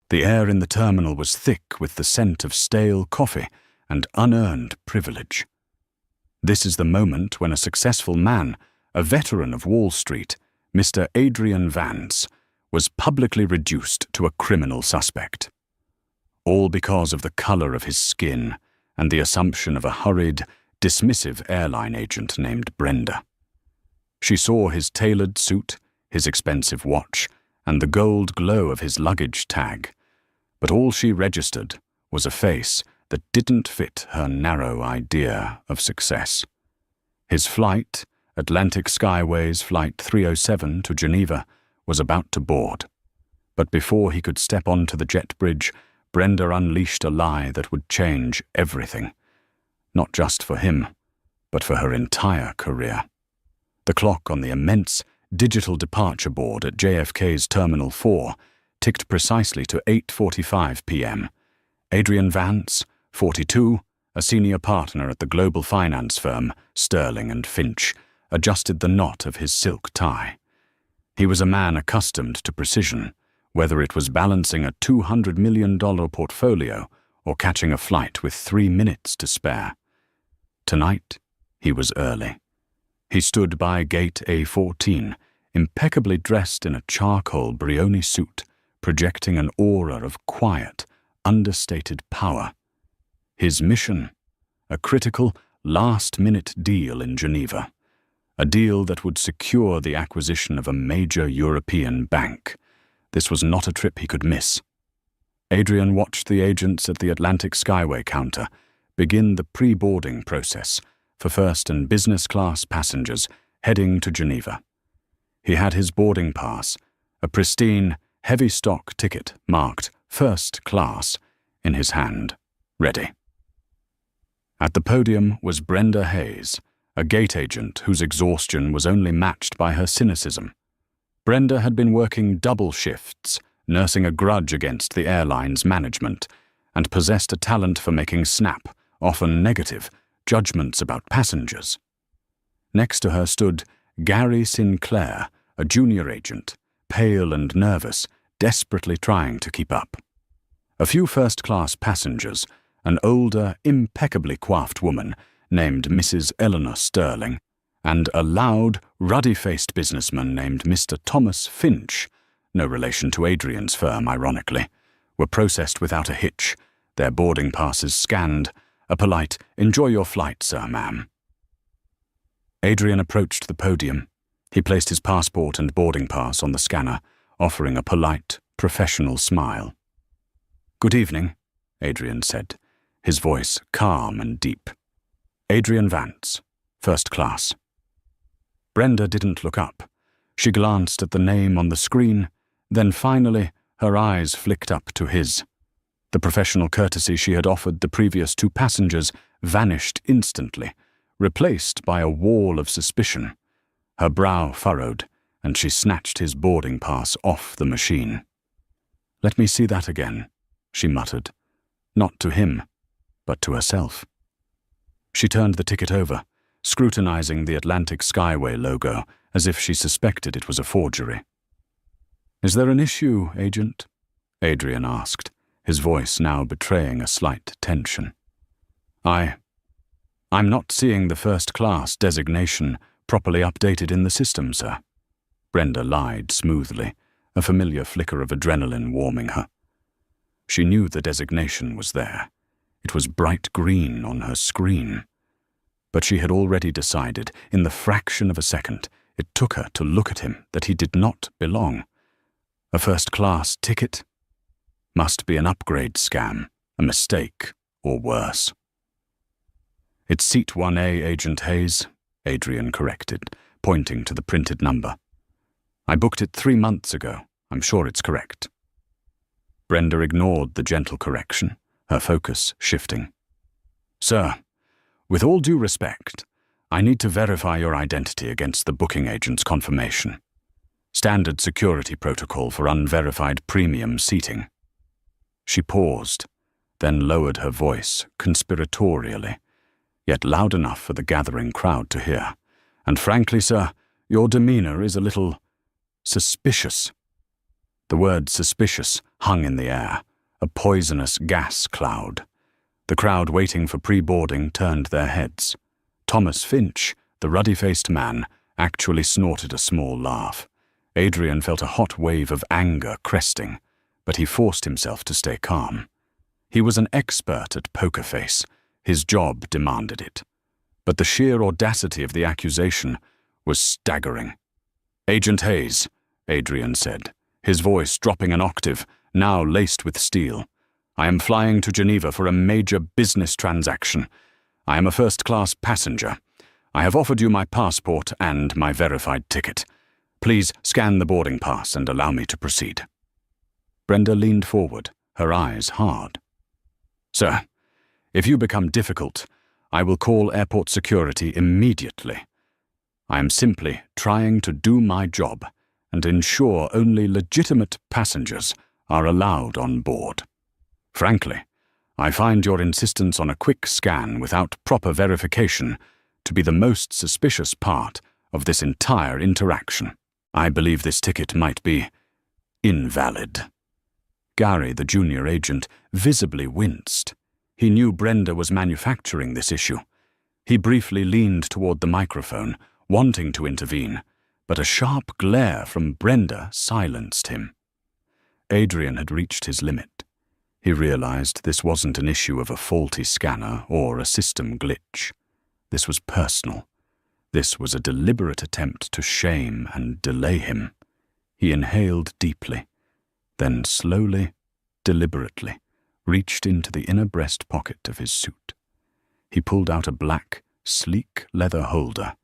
The air in the terminal was thick with the scent of stale coffee and unearned privilege. This is the moment when a successful man, a veteran of Wall Street, Mr. Adrian Vance, was publicly reduced to a criminal suspect. All because of the color of his skin and the assumption of a hurried, dismissive airline agent named Brenda. She saw his tailored suit, his expensive watch, and the gold glow of his luggage tag, but all she registered was a face that didn't fit her narrow idea of success. His flight, Atlantic Skyways Flight 307 to Geneva, was about to board. But before he could step onto the jet bridge, Brenda unleashed a lie that would change everything. Not just for him, but for her entire career. The clock on the immense digital departure board at JFK's Terminal 4 ticked precisely to 8:45 p.m. Adrian Vance, 42, a senior partner at the global finance firm Sterling and Finch, adjusted the knot of his silk tie. He was a man accustomed to precision, whether it was balancing a $200 million portfolio or catching a flight with 3 minutes to spare. Tonight, he was early. He stood by gate A14, impeccably dressed in a charcoal Brioni suit, projecting an aura of quiet, understated power. His mission, a critical, last-minute deal in Geneva, a deal that would secure the acquisition of a major European bank. This was not a trip he could miss. Adrian watched the agents at the Atlantic Skyway counter begin the pre-boarding process for first and business class passengers heading to Geneva. He had his boarding pass, a pristine, heavy stock ticket marked first class, in his hand, ready. At the podium was Brenda Hayes, a gate agent whose exhaustion was only matched by her cynicism. Brenda had been working double shifts, nursing a grudge against the airline's management, and possessed a talent for making snap, often negative, judgments about passengers. Next to her stood Gary Sinclair, a junior agent, pale and nervous, desperately trying to keep up. A few first-class passengers, an older, impeccably coiffed woman named Mrs. Eleanor Sterling, and a loud, ruddy-faced businessman named Mr. Thomas Finch, no relation to Adrian's firm, ironically, were processed without a hitch, their boarding passes scanned, a polite, "Enjoy your flight, sir, ma'am." Adrian approached the podium. He placed his passport and boarding pass on the scanner, offering a polite, professional smile. "Good evening," Adrian said, his voice calm and deep. "Adrian Vance, first class." Brenda didn't look up. She glanced at the name on the screen, then finally her eyes flicked up to his. The professional courtesy she had offered the previous two passengers vanished instantly, replaced by a wall of suspicion. Her brow furrowed, and she snatched his boarding pass off the machine. "Let me see that again," she muttered, not to him, but to herself. She turned the ticket over, scrutinizing the Atlantic Skyway logo as if she suspected it was a forgery. "Is there an issue, Agent?" Adrian asked, his voice now betraying a slight tension. I'm not seeing the first-class designation properly updated in the system, sir." Brenda lied smoothly, a familiar flicker of adrenaline warming her. She knew the designation was there. It was bright green on her screen. But she had already decided, in the fraction of a second it took her to look at him, that he did not belong. A first-class ticket? Must be an upgrade scam, a mistake, or worse. "It's Seat 1A, Agent Hayes," Adrian corrected, pointing to the printed number. "I booked it 3 months ago. I'm sure it's correct." Brenda ignored the gentle correction, her focus shifting. "Sir, with all due respect, I need to verify your identity against the booking agent's confirmation. Standard security protocol for unverified premium seating." She paused, then lowered her voice conspiratorially, yet loud enough for the gathering crowd to hear. "And frankly, sir, your demeanor is a little suspicious." The word suspicious hung in the air, a poisonous gas cloud. The crowd waiting for pre-boarding turned their heads. Thomas Finch, the ruddy-faced man, actually snorted a small laugh. Adrian felt a hot wave of anger cresting, but he forced himself to stay calm. He was an expert at poker face. His job demanded it. But the sheer audacity of the accusation was staggering. "Agent Hayes," Adrian said, his voice dropping an octave, now laced with steel. "I am flying to Geneva for a major business transaction. I am a first-class passenger. I have offered you my passport and my verified ticket. Please scan the boarding pass and allow me to proceed." Brenda leaned forward, her eyes hard. "Sir, if you become difficult, I will call airport security immediately. I am simply trying to do my job and ensure only legitimate passengers are allowed on board. Frankly, I find your insistence on a quick scan without proper verification to be the most suspicious part of this entire interaction. I believe this ticket might be invalid." Gary, the junior agent, visibly winced. He knew Brenda was manufacturing this issue. He briefly leaned toward the microphone, wanting to intervene, but a sharp glare from Brenda silenced him. Adrian had reached his limit. He realized this wasn't an issue of a faulty scanner or a system glitch. This was personal. This was a deliberate attempt to shame and delay him. He inhaled deeply, then slowly, deliberately, reached into the inner breast pocket of his suit. He pulled out a black, sleek leather holder,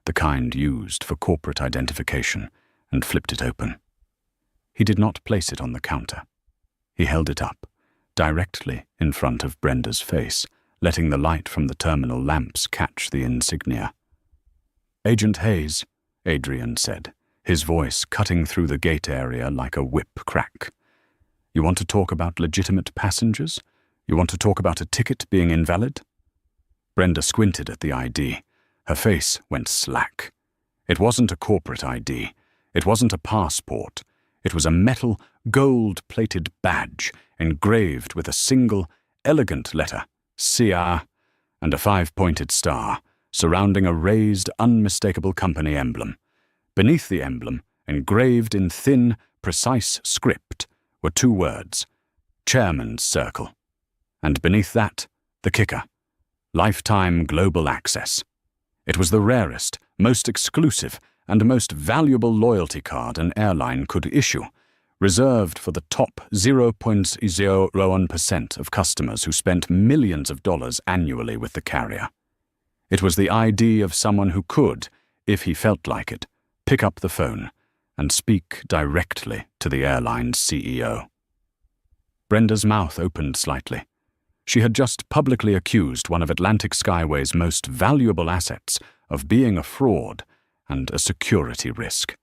the kind used for corporate identification, and flipped it open. He did not place it on the counter. He held it up, directly in front of Brenda's face, letting the light from the terminal lamps catch the insignia. "Agent Hayes," Adrian said, his voice cutting through the gate area like a whip crack. "You want to talk about legitimate passengers? You want to talk about a ticket being invalid?" Brenda squinted at the ID. Her face went slack. It wasn't a corporate ID. It wasn't a passport. It was a metal, gold-plated badge engraved with a single, elegant letter, CR, and a 5-pointed star, surrounding a raised, unmistakable company emblem. Beneath the emblem, engraved in thin, precise script, were 2 words, Chairman's Circle. And beneath that, the kicker, Lifetime Global Access. It was the rarest, most exclusive, and most valuable loyalty card an airline could issue, reserved for the top 0.01% of customers who spent millions of dollars annually with the carrier. It was the ID of someone who could, if he felt like it, pick up the phone and speak directly to the airline's CEO. Brenda's mouth opened slightly. She had just publicly accused one of Atlantic Skyway's most valuable assets of being a fraud and a security risk.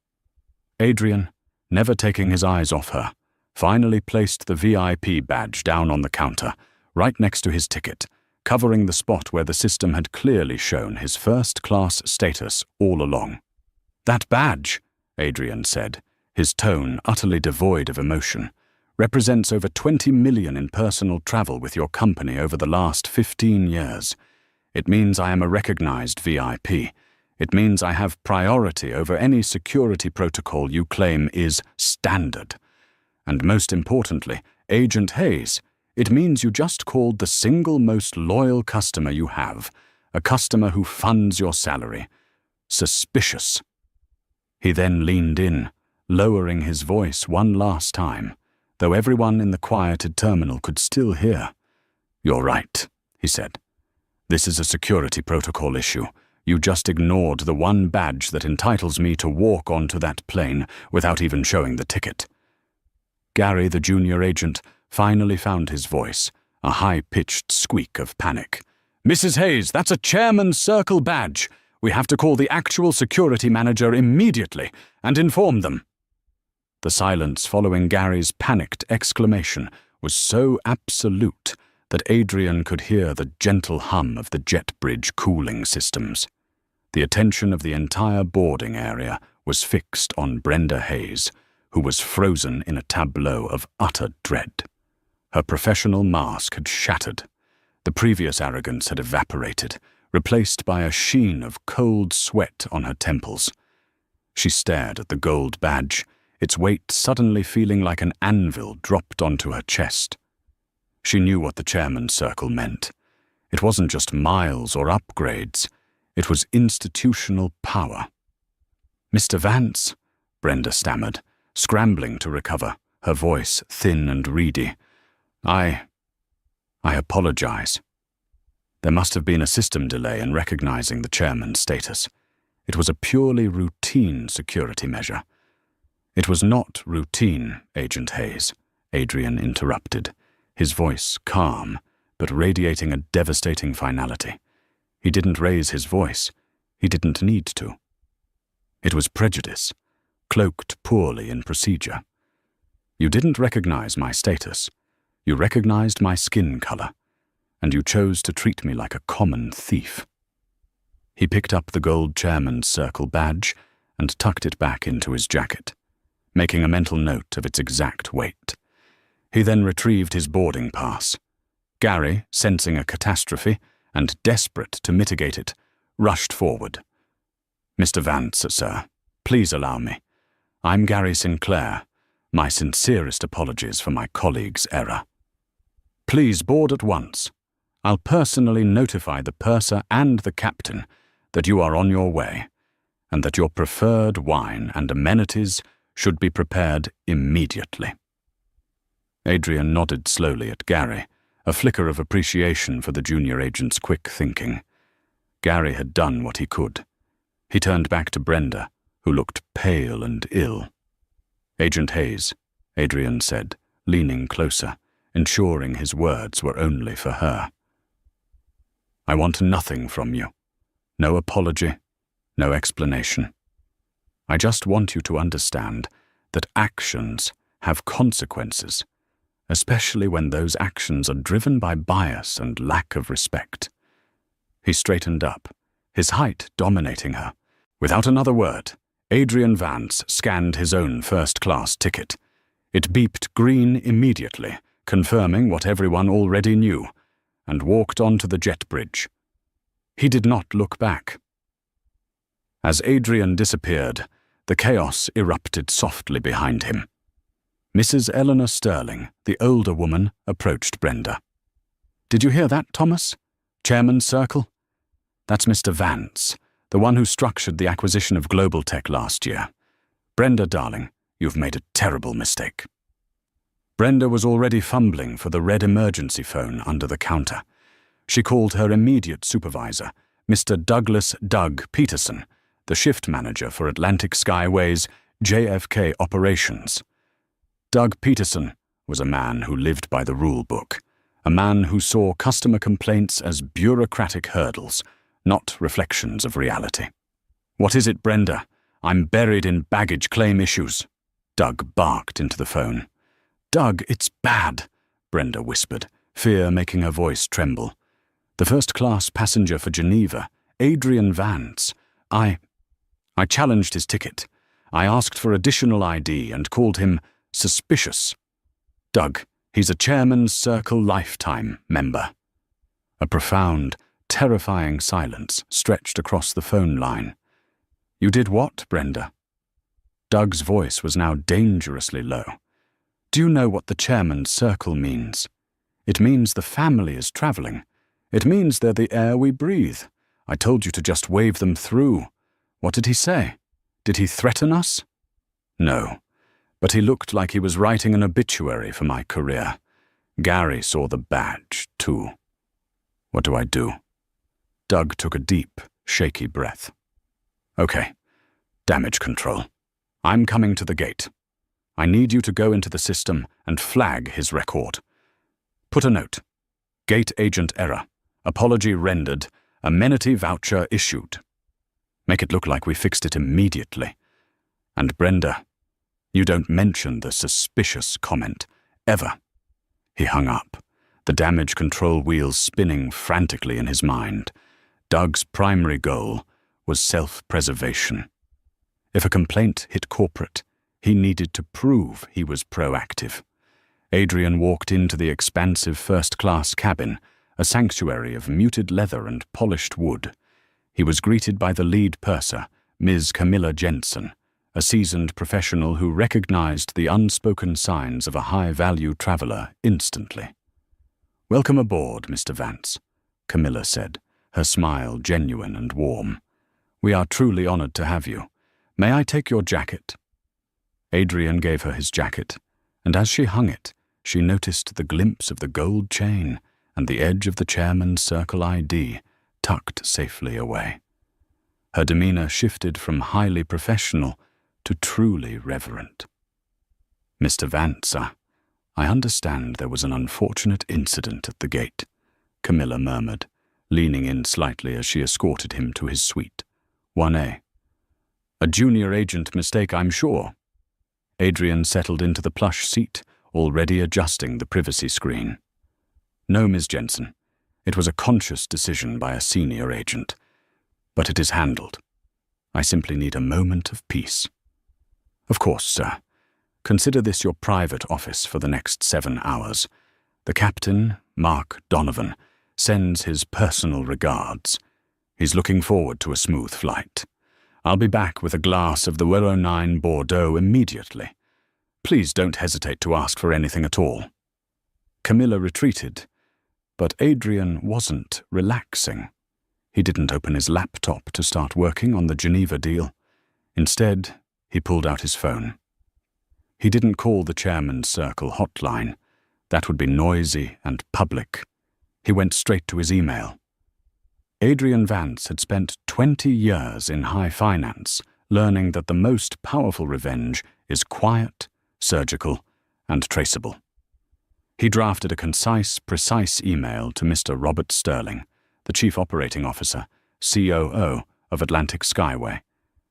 Adrian, never taking his eyes off her, finally placed the VIP badge down on the counter, right next to his ticket, covering the spot where the system had clearly shown his first-class status all along. "That badge," Adrian said, his tone utterly devoid of emotion, "represents over $20 million in personal travel with your company over the last 15 years. It means I am a recognized VIP. It means I have priority over any security protocol you claim is standard. And most importantly, Agent Hayes, it means you just called the single most loyal customer you have, a customer who funds your salary, suspicious." He then leaned in, lowering his voice one last time, though everyone in the quieted terminal could still hear. "You're right," he said. "This is a security protocol issue. You just ignored the one badge that entitles me to walk onto that plane without even showing the ticket." Gary, the junior agent, finally found his voice, a high-pitched squeak of panic. "Mrs. Hayes, that's a Chairman's Circle badge. We have to call the actual security manager immediately and inform them." The silence following Gary's panicked exclamation was so absolute that Adrian could hear the gentle hum of the jet bridge cooling systems. The attention of the entire boarding area was fixed on Brenda Hayes, who was frozen in a tableau of utter dread. Her professional mask had shattered. The previous arrogance had evaporated, replaced by a sheen of cold sweat on her temples. She stared at the gold badge, its weight suddenly feeling like an anvil dropped onto her chest. She knew what the chairman's circle meant. It wasn't just miles or upgrades. It was institutional power. "Mr. Vance," Brenda stammered, scrambling to recover, her voice thin and reedy. I apologize." There must have been a system delay in recognizing the chairman's status. It was a purely routine security measure. "It was not routine, Agent Hayes," Adrian interrupted, his voice calm, but radiating a devastating finality. He didn't raise his voice. He didn't need to. It was prejudice, cloaked poorly in procedure. You didn't recognize my status. You recognized my skin color, and you chose to treat me like a common thief. He picked up the gold chairman's circle badge and tucked it back into his jacket, making a mental note of its exact weight. He then retrieved his boarding pass. Gary, sensing a catastrophe and desperate to mitigate it, rushed forward. "Mr. Vance, sir, please allow me. I'm Gary Sinclair. My sincerest apologies for my colleague's error. Please board at once. I'll personally notify the purser and the captain that you are on your way, and that your preferred wine and amenities should be prepared immediately." Adrian nodded slowly at Gary, a flicker of appreciation for the junior agent's quick thinking. Gary had done what he could. He turned back to Brenda, who looked pale and ill. "Agent Hayes," Adrian said, leaning closer, ensuring his words were only for her. "I want nothing from you. No apology, no explanation. I just want you to understand that actions have consequences, especially when those actions are driven by bias and lack of respect." He straightened up, his height dominating her. Without another word, Adrian Vance scanned his own first-class ticket. It beeped green immediately, confirming what everyone already knew, and walked onto the jet bridge. He did not look back. As Adrian disappeared, the chaos erupted softly behind him. Mrs. Eleanor Sterling, the older woman, approached Brenda. "Did you hear that, Thomas? Chairman's circle? That's Mr. Vance, the one who structured the acquisition of Global Tech last year. Brenda, darling, you've made a terrible mistake." Brenda was already fumbling for the red emergency phone under the counter. She called her immediate supervisor, Mr. Douglas "Doug" Peterson, the shift manager for Atlantic Skyway's JFK operations. Doug Peterson was a man who lived by the rule book, a man who saw customer complaints as bureaucratic hurdles, not reflections of reality. "What is it, Brenda? I'm buried in baggage claim issues." Doug barked into the phone. "Doug, it's bad," Brenda whispered, fear making her voice tremble. "The first-class passenger for Geneva, Adrian Vance. I challenged his ticket. I asked for additional ID and called him suspicious. Doug, he's a Chairman's Circle lifetime member." A profound, terrifying silence stretched across the phone line. "You did what, Brenda?" Doug's voice was now dangerously low. "Do you know what the Chairman's Circle means? It means the family is traveling. It means they're the air we breathe. I told you to just wave them through. What did he say? Did he threaten us?" "No, but he looked like he was writing an obituary for my career. Gary saw the badge, too. What do I do?" Doug took a deep, shaky breath. "Okay, damage control. I'm coming to the gate. I need you to go into the system and flag his record. Put a note. Gate agent error. Apology rendered. Amenity voucher issued. Make it look like we fixed it immediately. And Brenda, you don't mention the suspicious comment, ever." He hung up, the damage control wheels spinning frantically in his mind. Doug's primary goal was self-preservation. If a complaint hit corporate, He needed to prove he was proactive. Adrian walked into the expansive first-class cabin, a sanctuary of muted leather and polished wood. He was greeted by the lead purser, Ms. Camilla Jensen, a seasoned professional who recognized the unspoken signs of a high-value traveler instantly. "Welcome aboard, Mr. Vance," Camilla said, her smile genuine and warm. "We are truly honored to have you. May I take your jacket?" Adrian gave her his jacket, and as she hung it, she noticed the glimpse of the gold chain and the edge of the chairman's circle ID tucked safely away. Her demeanor shifted from highly professional to truly reverent. "Mr. Vance, I understand there was an unfortunate incident at the gate," Camilla murmured, leaning in slightly as she escorted him to his suite. 1A. "A junior agent mistake, I'm sure." Adrian settled into the plush seat, already adjusting the privacy screen. "No, Ms. Jensen. It was a conscious decision by a senior agent. But it is handled. I simply need a moment of peace." "Of course, sir. Consider this your private office for the next 7 hours. The captain, Mark Donovan, sends his personal regards. He's looking forward to a smooth flight. I'll be back with a glass of the Willow 9 Bordeaux immediately. Please don't hesitate to ask for anything at all." Camilla retreated, but Adrian wasn't relaxing. He didn't open his laptop to start working on the Geneva deal. Instead, he pulled out his phone. He didn't call the chairman's circle hotline. That would be noisy and public. He went straight to his email. Adrian Vance had spent 20 years in high finance, learning that the most powerful revenge is quiet, surgical, and traceable. He drafted a concise, precise email to Mr. Robert Sterling, the Chief Operating Officer, COO of Atlantic Skyway,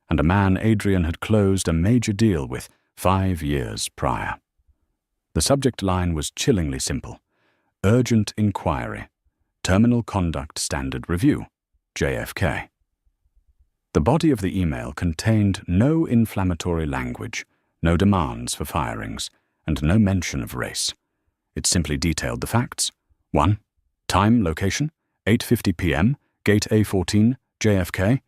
and a man Adrian had closed a major deal with 5 years prior. The subject line was chillingly simple: Urgent Inquiry, Terminal Conduct Standard Review, JFK. The body of the email contained no inflammatory language, no demands for firings, and no mention of race. It simply detailed the facts. 1. Time, location, 8:50 p.m., Gate A14, JFK.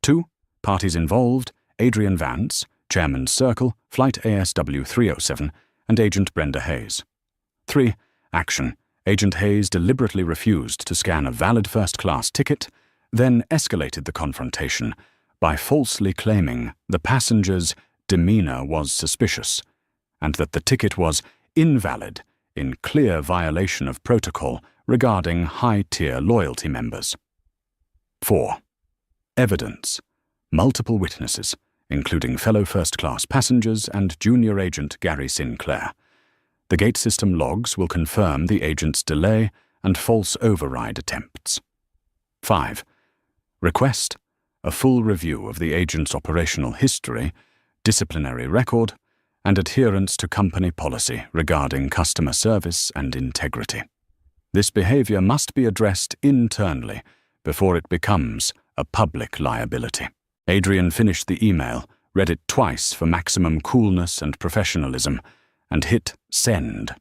2. Parties involved, Adrian Vance, Chairman's Circle, Flight ASW 307, and Agent Brenda Hayes. 3. Action. Agent Hayes deliberately refused to scan a valid first-class ticket, then escalated the confrontation by falsely claiming the passenger's demeanor was suspicious, and that the ticket was invalid in clear violation of protocol regarding high-tier loyalty members. 4. Evidence. Multiple witnesses, including fellow first-class passengers and junior agent Gary Sinclair. The gate system logs will confirm the agent's delay and false override attempts. 5. Request. A full review of the agent's operational history, disciplinary record, and adherence to company policy regarding customer service and integrity. This behavior must be addressed internally before it becomes a public liability. Adrian finished the email, read it twice for maximum coolness and professionalism, and hit send.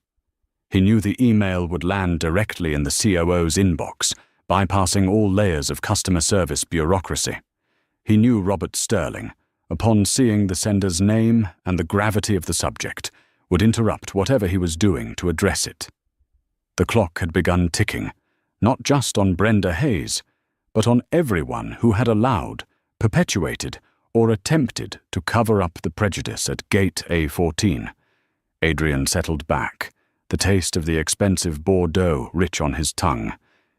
He knew the email would land directly in the COO's inbox, bypassing all layers of customer service bureaucracy. He knew Robert Sterling, upon seeing the sender's name and the gravity of the subject, would interrupt whatever he was doing to address it. The clock had begun ticking, not just on Brenda Hayes, but on everyone who had allowed, perpetuated, or attempted to cover up the prejudice at Gate A14. Adrian settled back, the taste of the expensive Bordeaux rich on his tongue.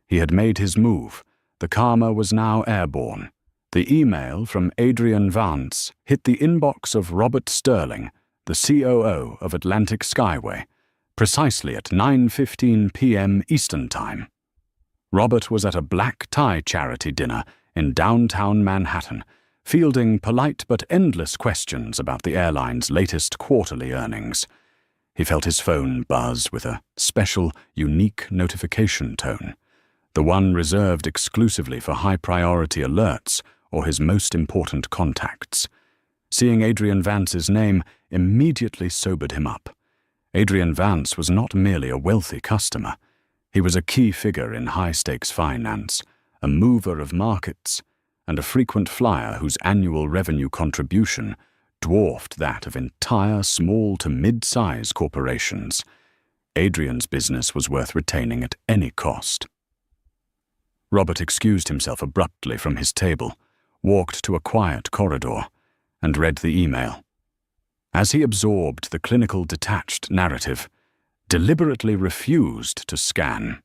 He had made his move. The karma was now airborne. The email from Adrian Vance hit the inbox of Robert Sterling, the COO of Atlantic Skyway, precisely at 9:15 p.m. Eastern Time. Robert was at a black-tie charity dinner in downtown Manhattan, fielding polite but endless questions about the airline's latest quarterly earnings. He felt his phone buzz with a special, unique notification tone, the one reserved exclusively for high-priority alerts or his most important contacts. Seeing Adrian Vance's name immediately sobered him up. Adrian Vance was not merely a wealthy customer. He was a key figure in high-stakes finance, a mover of markets, and a frequent flyer whose annual revenue contribution dwarfed that of entire small to mid-size corporations. Adrian's business was worth retaining at any cost. Robert excused himself abruptly from his table, walked to a quiet corridor, and read the email. As he absorbed the clinical detached narrative, deliberately refused to scan,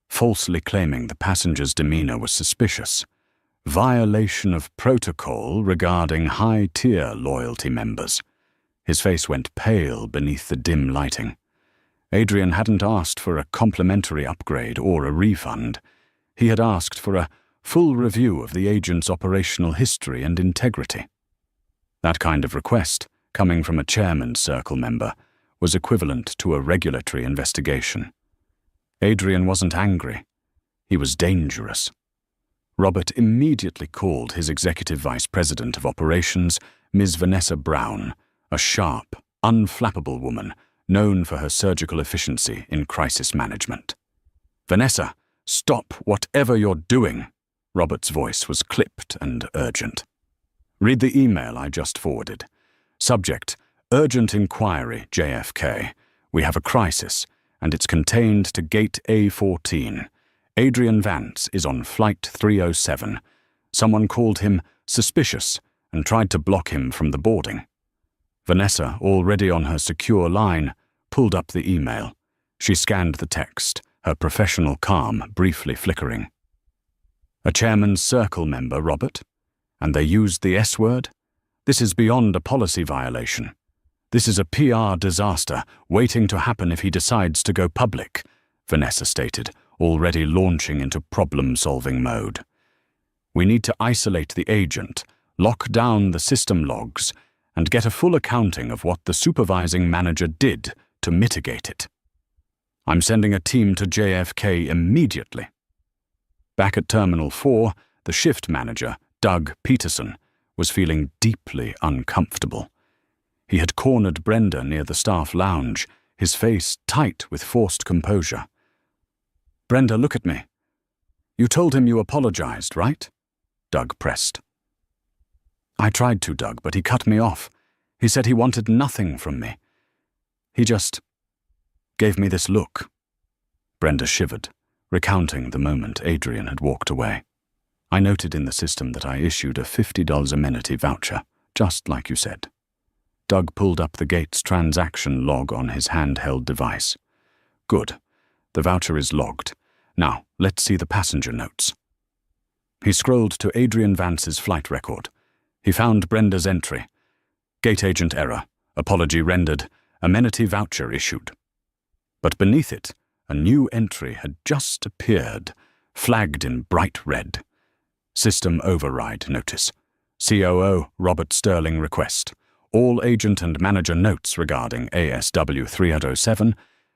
falsely claiming the passenger's demeanor was suspicious, violation of protocol regarding high-tier loyalty members. His face went pale beneath the dim lighting. Adrian hadn't asked for a complimentary upgrade or a refund. He had asked for a full review of the agent's operational history and integrity. That kind of request, coming from a Chairman's Circle member, was equivalent to a regulatory investigation. Adrian wasn't angry. He was dangerous. Robert immediately called his Executive Vice President of Operations, Ms. Vanessa Brown, a sharp, unflappable woman known for her surgical efficiency in crisis management. "Vanessa, stop whatever you're doing." Robert's voice was clipped and urgent. "Read the email I just forwarded. Subject, Urgent Inquiry, JFK. We have a crisis, and it's contained to Gate A14. Adrian Vance is on Flight 307. Someone called him suspicious and tried to block him from the boarding." Vanessa, already on her secure line, pulled up the email. She scanned the text, her professional calm briefly flickering. "A Chairman's Circle member, Robert? And they used the S-word? This is beyond a policy violation. This is a PR disaster waiting to happen if he decides to go public," Vanessa stated, already launching into problem-solving mode. "We need to isolate the agent, lock down the system logs, and get a full accounting of what the supervising manager did to mitigate it. I'm sending a team to JFK immediately." Back at Terminal 4, the shift manager, Doug Peterson, was feeling deeply uncomfortable. He had cornered Brenda near the staff lounge, his face tight with forced composure. "Brenda, look at me. You told him you apologized, right?" Doug pressed. "I tried to, Doug, but he cut me off. He said he wanted nothing from me. He just gave me this look." Brenda shivered, recounting the moment Adrian had walked away. "I noted in the system that I issued a $50 amenity voucher, just like you said." Doug pulled up the gate's transaction log on his handheld device. "Good. The voucher is logged. Now, let's see the passenger notes." He scrolled to Adrian Vance's flight record. He found Brenda's entry. "Gate agent error. Apology rendered. Amenity voucher issued." But beneath it, a new entry had just appeared, flagged in bright red. "System override notice. COO Robert Sterling request. All agent and manager notes regarding ASW 307,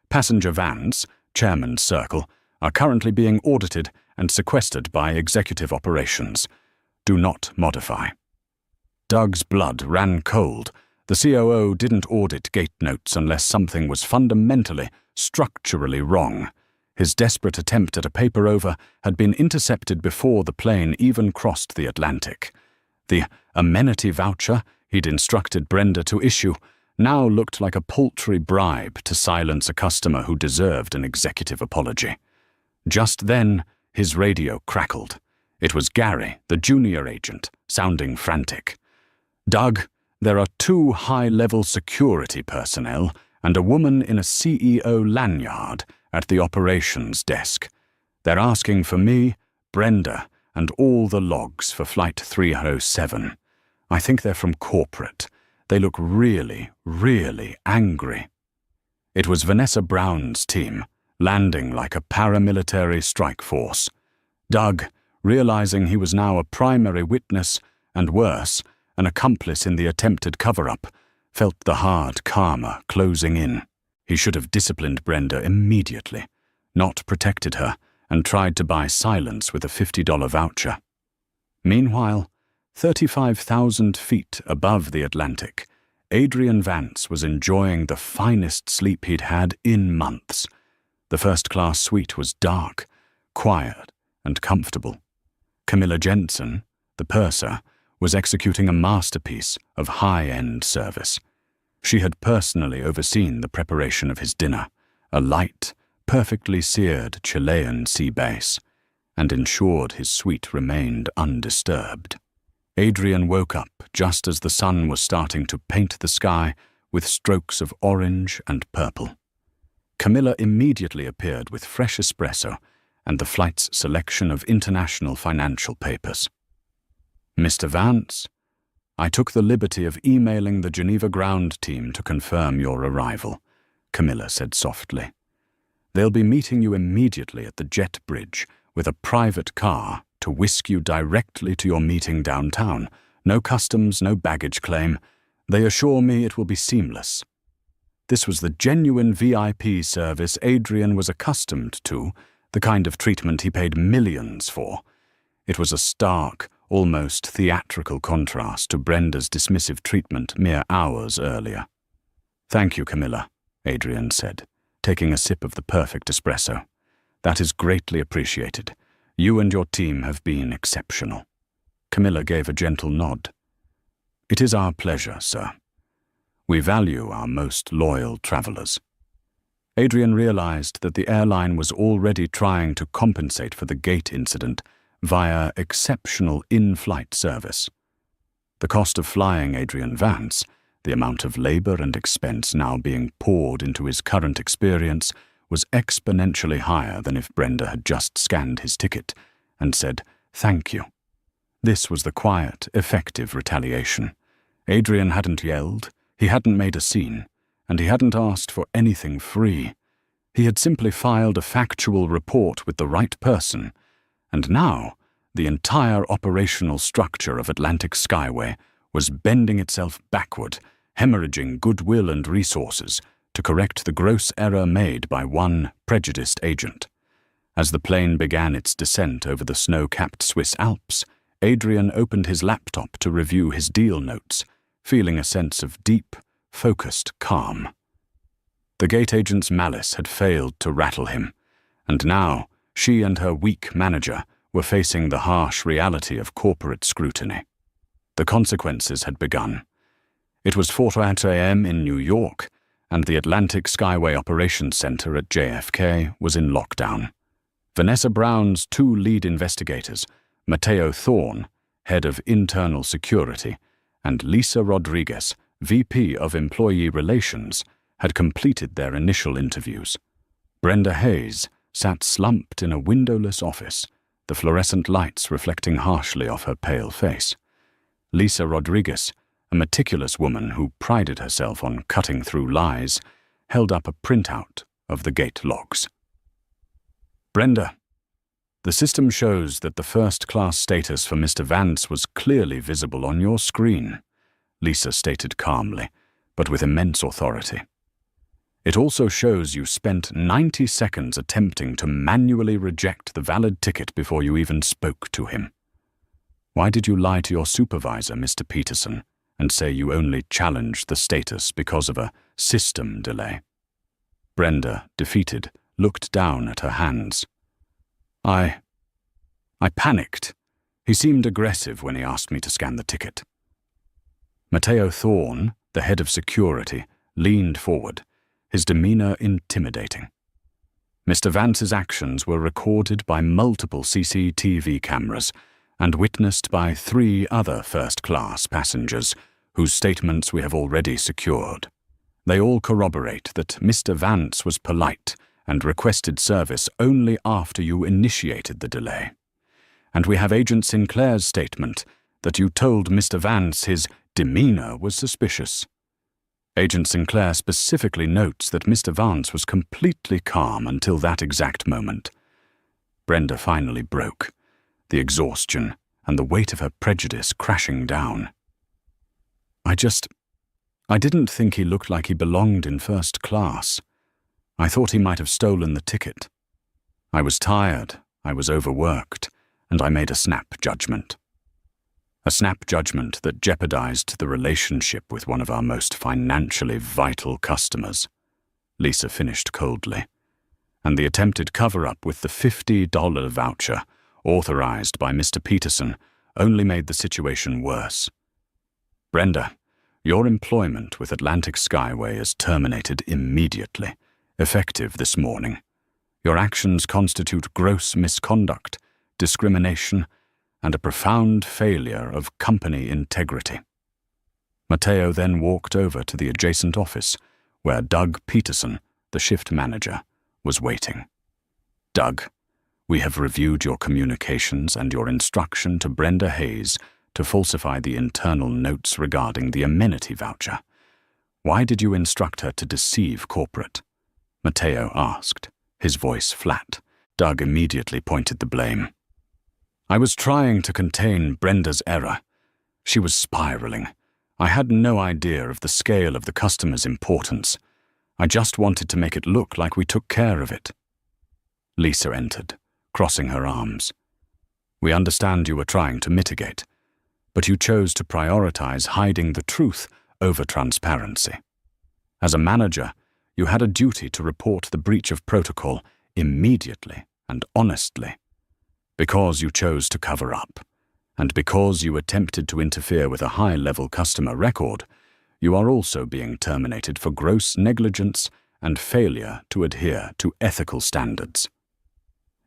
passenger Vance, Chairman's Circle, are currently being audited and sequestered by Executive Operations. Do not modify." Doug's blood ran cold. The COO didn't audit gate notes unless something was fundamentally, structurally wrong. His desperate attempt at a paper-over had been intercepted before the plane even crossed the Atlantic. The amenity voucher he'd instructed Brenda to issue now looked like a paltry bribe to silence a customer who deserved an executive apology. Just then, his radio crackled. It was Gary, the junior agent, sounding frantic. "Doug, there are 2 high-level security personnel and a woman in a CEO lanyard at the operations desk. They're asking for me, Brenda, and all the logs for Flight 307. I think they're from corporate. They look really, really angry." It was Vanessa Brown's team, landing like a paramilitary strike force. Doug, realizing he was now a primary witness, and worse, an accomplice in the attempted cover-up, felt the hard karma closing in. He should have disciplined Brenda immediately, not protected her, and tried to buy silence with a $50 voucher. Meanwhile, 35,000 feet above the Atlantic, Adrian Vance was enjoying the finest sleep he'd had in months. The first-class suite was dark, quiet, and comfortable. Camilla Jensen, the purser, was executing a masterpiece of high-end service. She had personally overseen the preparation of his dinner, a light, perfectly seared Chilean sea bass, and ensured his suite remained undisturbed. Adrian woke up just as the sun was starting to paint the sky with strokes of orange and purple. Camilla immediately appeared with fresh espresso and the flight's selection of international financial papers. "Mr. Vance, I took the liberty of emailing the Geneva ground team to confirm your arrival," Camilla said softly. "They'll be meeting you immediately at the jet bridge with a private car to whisk you directly to your meeting downtown. No customs, no baggage claim. They assure me it will be seamless." This was the genuine VIP service Adrian was accustomed to, the kind of treatment he paid millions for. It was a stark, almost theatrical contrast to Brenda's dismissive treatment mere hours earlier. "Thank you, Camilla," Adrian said, taking a sip of the perfect espresso. "That is greatly appreciated. You and your team have been exceptional." Camilla gave a gentle nod. "It is our pleasure, sir. We value our most loyal travelers." Adrian realized that the airline was already trying to compensate for the gate incident via exceptional in-flight service. The cost of flying Adrian Vance, the amount of labor and expense now being poured into his current experience, was exponentially higher than if Brenda had just scanned his ticket and said, "Thank you." This was the quiet, effective retaliation. Adrian hadn't yelled, he hadn't made a scene, and he hadn't asked for anything free. He had simply filed a factual report with the right person, and now the entire operational structure of Atlantic Skyway was bending itself backward, hemorrhaging goodwill and resources to correct the gross error made by one prejudiced agent. As the plane began its descent over the snow-capped Swiss Alps, Adrian opened his laptop to review his deal notes, feeling a sense of deep, focused calm. The gate agent's malice had failed to rattle him, and now she and her weak manager were facing the harsh reality of corporate scrutiny. The consequences had begun. It was 4:00 a.m. in New York, and the Atlantic Skyway Operations Center at JFK was in lockdown. Vanessa Brown's two lead investigators, Mateo Thorne, head of internal security, and Lisa Rodriguez, VP of Employee Relations, had completed their initial interviews. Brenda Hayes sat slumped in a windowless office, the fluorescent lights reflecting harshly off her pale face. Lisa Rodriguez, a meticulous woman who prided herself on cutting through lies, held up a printout of the gate logs. "Brenda, the system shows that the first-class status for Mr. Vance was clearly visible on your screen," Lisa stated calmly, but with immense authority. "It also shows you spent 90 seconds attempting to manually reject the valid ticket before you even spoke to him. Why did you lie to your supervisor, Mr. Peterson, and say you only challenged the status because of a system delay?" Brenda, defeated, looked down at her hands. I panicked. He seemed aggressive when he asked me to scan the ticket." Mateo Thorne, the head of security, leaned forward, his demeanor intimidating. Mr. Vance's actions were recorded by multiple CCTV cameras and witnessed by 3 other first-class passengers whose statements we have already secured. They all corroborate that Mr. Vance was polite and requested service only after you initiated the delay. And we have Agent Sinclair's statement that you told Mr. Vance his demeanor was suspicious. Agent Sinclair specifically notes that Mr. Vance was completely calm until that exact moment. Brenda finally broke, the exhaustion and the weight of her prejudice crashing down. I didn't think he looked like he belonged in first class. I thought he might have stolen the ticket. I was tired, I was overworked, and I made a snap judgment." A snap judgment that jeopardized the relationship with one of our most financially vital customers, Lisa finished coldly. And the attempted cover-up with the $50 voucher, authorized by Mr. Peterson, only made the situation worse. Brenda, your employment with Atlantic Skyway is terminated immediately, effective this morning. Your actions constitute gross misconduct, discrimination, and a profound failure of company integrity. Matteo then walked over to the adjacent office, where Doug Peterson, the shift manager, was waiting. Doug, we have reviewed your communications and your instruction to Brenda Hayes to falsify the internal notes regarding the amenity voucher. Why did you instruct her to deceive corporate? Matteo asked, his voice flat. Doug immediately pointed the blame. I was trying to contain Brenda's error. She was spiraling. I had no idea of the scale of the customer's importance. I just wanted to make it look like we took care of it. Lisa entered, crossing her arms. We understand you were trying to mitigate, but you chose to prioritize hiding the truth over transparency. As a manager, you had a duty to report the breach of protocol immediately and honestly. Because you chose to cover up, and because you attempted to interfere with a high-level customer record, you are also being terminated for gross negligence and failure to adhere to ethical standards.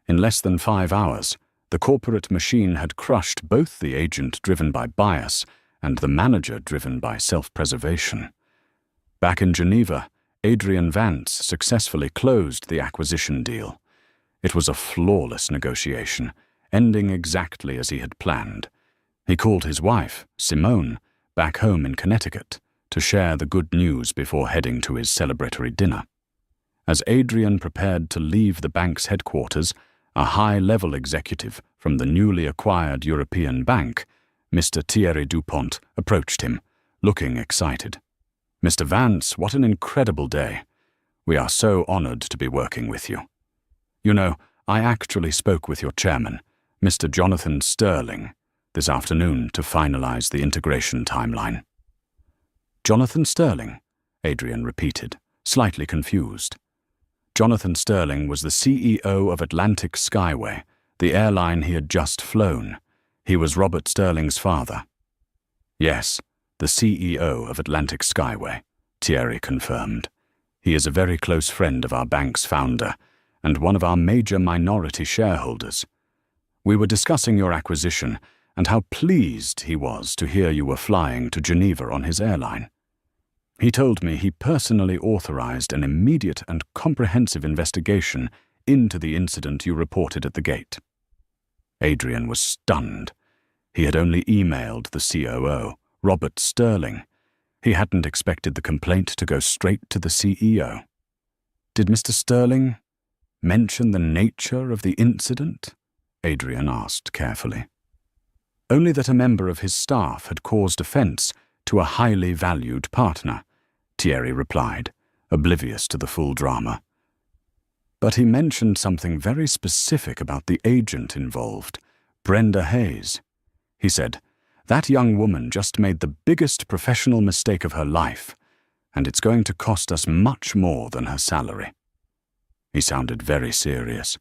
In less than 5 hours, the corporate machine had crushed both the agent driven by bias and the manager driven by self-preservation. Back in Geneva, Adrian Vance successfully closed the acquisition deal. It was a flawless negotiation, ending exactly as he had planned. He called his wife, Simone, back home in Connecticut to share the good news before heading to his celebratory dinner. As Adrian prepared to leave the bank's headquarters, a high-level executive from the newly acquired European bank, Mr. Thierry Dupont, approached him, looking excited. Mr. Vance, what an incredible day. We are so honored to be working with you. You know, I actually spoke with your chairman, Mr. Jonathan Sterling, this afternoon to finalize the integration timeline. Jonathan Sterling, Adrian repeated, slightly confused. Jonathan Sterling was the CEO of Atlantic Skyway, the airline he had just flown. He was Robert Sterling's father. Yes, the CEO of Atlantic Skyway, Thierry confirmed. He is a very close friend of our bank's founder and one of our major minority shareholders. We were discussing your acquisition and how pleased he was to hear you were flying to Geneva on his airline. He told me he personally authorized an immediate and comprehensive investigation into the incident you reported at the gate. Adrian was stunned. He had only emailed the COO, Robert Sterling. He hadn't expected the complaint to go straight to the CEO. Did Mr. Sterling mention the nature of the incident? Adrian asked carefully. Only that a member of his staff had caused offense to a highly valued partner, Thierry replied, oblivious to the full drama. But he mentioned something very specific about the agent involved, Brenda Hayes. He said, that young woman just made the biggest professional mistake of her life, and it's going to cost us much more than her salary. He sounded very serious.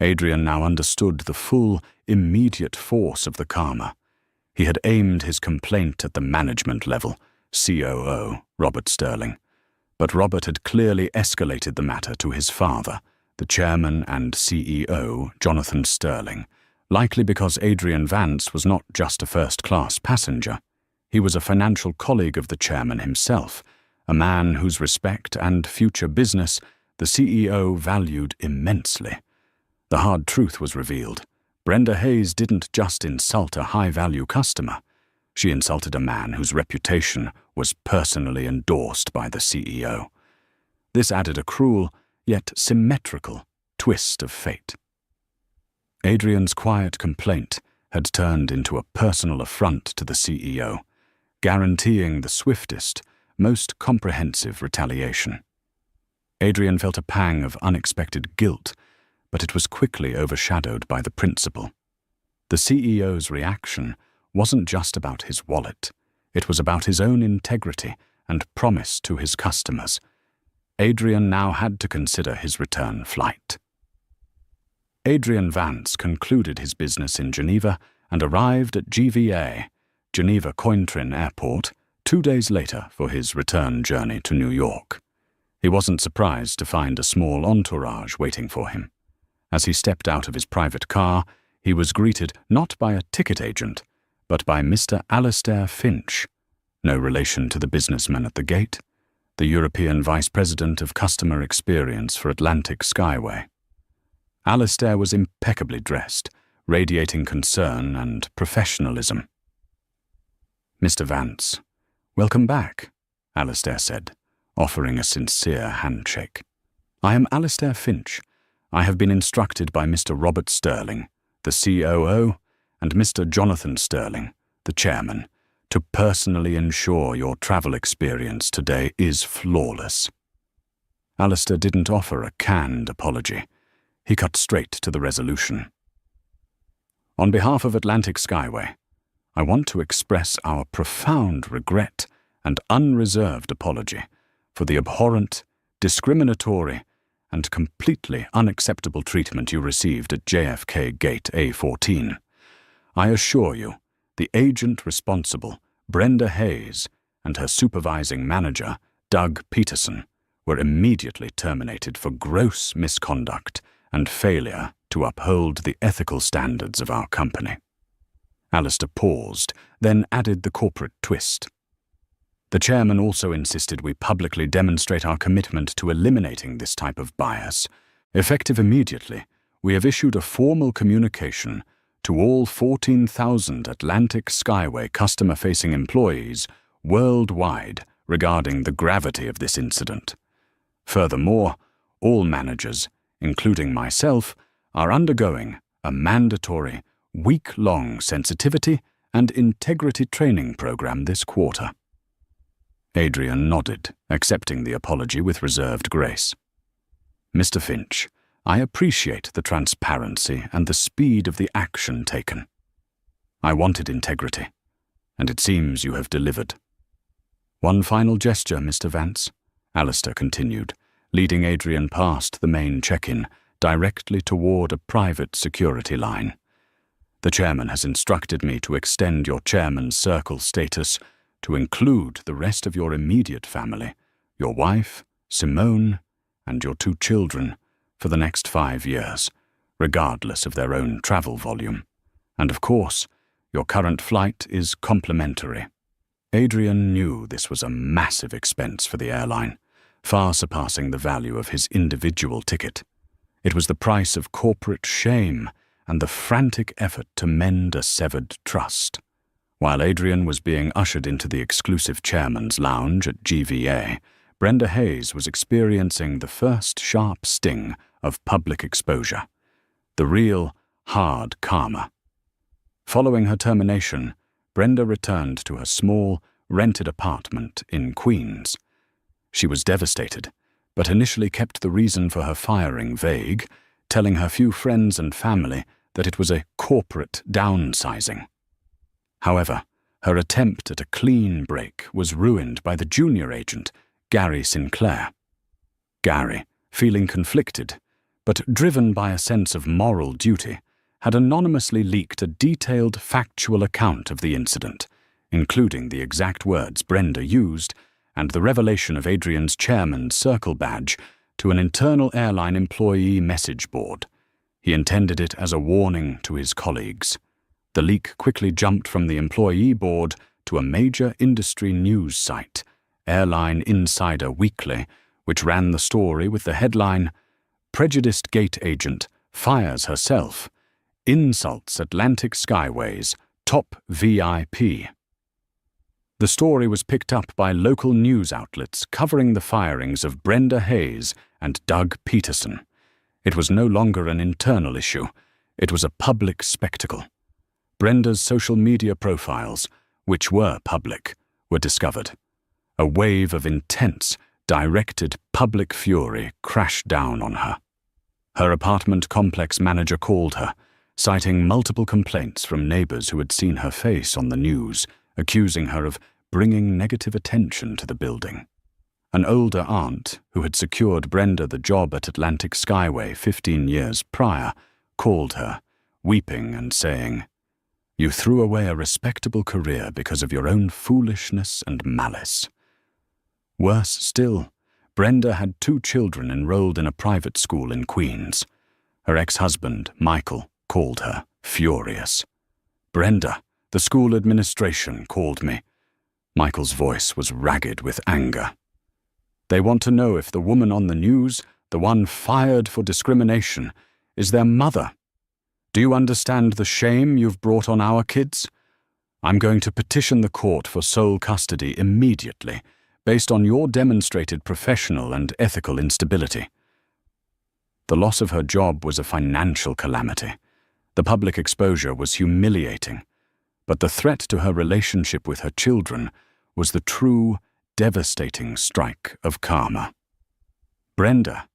Adrian now understood the full, immediate force of the karma. He had aimed his complaint at the management level, COO, Robert Sterling, but Robert had clearly escalated the matter to his father, the chairman and CEO, Jonathan Sterling, likely because Adrian Vance was not just a first-class passenger. He was a financial colleague of the chairman himself, a man whose respect and future business the CEO valued immensely. The hard truth was revealed. Brenda Hayes didn't just insult a high-value customer. She insulted a man whose reputation was personally endorsed by the CEO. This added a cruel, yet symmetrical, twist of fate. Adrian's quiet complaint had turned into a personal affront to the CEO, guaranteeing the swiftest, most comprehensive retaliation. Adrian felt a pang of unexpected guilt, but it was quickly overshadowed by the principle. The CEO's reaction, wasn't just about his wallet. It was about his own integrity and promise to his customers. Adrian now had to consider his return flight. Adrian Vance concluded his business in Geneva and arrived at GVA, Geneva Cointrin Airport, 2 days later for his return journey to New York. He wasn't surprised to find a small entourage waiting for him. As he stepped out of his private car, he was greeted not by a ticket agent, but by Mr. Alastair Finch, no relation to the businessman at the gate, the European Vice President of Customer Experience for Atlantic Skyway. Alastair was impeccably dressed, radiating concern and professionalism. "Mr. Vance, welcome back," Alastair said, offering a sincere handshake. "I am Alastair Finch. I have been instructed by Mr. Robert Sterling, the COO, and Mr. Jonathan Sterling, the chairman, to personally ensure your travel experience today is flawless." Alastair didn't offer a canned apology. He cut straight to the resolution. "On behalf of Atlantic Skyway, I want to express our profound regret and unreserved apology for the abhorrent, discriminatory, and completely unacceptable treatment you received at JFK Gate A14. I assure you, the agent responsible, Brenda Hayes, and her supervising manager, Doug Peterson, were immediately terminated for gross misconduct and failure to uphold the ethical standards of our company." Alastair paused, then added the corporate twist. "The chairman also insisted we publicly demonstrate our commitment to eliminating this type of bias. Effective immediately, we have issued a formal communication to all 14,000 Atlantic Skyway customer-facing employees worldwide regarding the gravity of this incident. Furthermore, all managers, including myself, are undergoing a mandatory, week-long sensitivity and integrity training program this quarter." Adrian nodded, accepting the apology with reserved grace. "Mr. Finch, I appreciate the transparency and the speed of the action taken. I wanted integrity, and it seems you have delivered. One final gesture, Mr. Vance," Alastair continued, leading Adrian past the main check-in, directly toward a private security line. "The chairman has instructed me to extend your chairman's circle status to include the rest of your immediate family, your wife, Simone, and your 2 children, for the next 5 years, regardless of their own travel volume. And of course, your current flight is complimentary." Adrian knew this was a massive expense for the airline, far surpassing the value of his individual ticket. It was the price of corporate shame and the frantic effort to mend a severed trust. While Adrian was being ushered into the exclusive chairman's lounge at GVA, Brenda Hayes was experiencing the first sharp sting of public exposure, the real, hard karma. Following her termination, Brenda returned to her small, rented apartment in Queens. She was devastated, but initially kept the reason for her firing vague, telling her few friends and family that it was a corporate downsizing. However, her attempt at a clean break was ruined by the junior agent, Gary Sinclair. Gary, feeling conflicted, but driven by a sense of moral duty, had anonymously leaked a detailed factual account of the incident, including the exact words Brenda used and the revelation of Adrian's chairman's circle badge to an internal airline employee message board. He intended it as a warning to his colleagues. The leak quickly jumped from the employee board to a major industry news site, Airline Insider Weekly, which ran the story with the headline, "Prejudiced Gate Agent Fires Herself, Insults Atlantic Skyway's Top VIP." The story was picked up by local news outlets covering the firings of Brenda Hayes and Doug Peterson. It was no longer an internal issue. It was a public spectacle. Brenda's social media profiles, which were public, were discovered. A wave of intense, directed public fury crashed down on her. Her apartment complex manager called her, citing multiple complaints from neighbors who had seen her face on the news, accusing her of bringing negative attention to the building. An older aunt, who had secured Brenda the job at Atlantic Skyway 15 years prior, called her, weeping and saying, "You threw away a respectable career because of your own foolishness and malice." Worse still, Brenda had 2 children enrolled in a private school in Queens. Her ex-husband, Michael, called her, furious. "Brenda, the school administration called me." Michael's voice was ragged with anger. "They want to know if the woman on the news, the one fired for discrimination, is their mother. Do you understand the shame you've brought on our kids? I'm going to petition the court for sole custody immediately, based on your demonstrated professional and ethical instability." The loss of her job was a financial calamity. The public exposure was humiliating, but the threat to her relationship with her children was the true, devastating strike of karma. Brenda,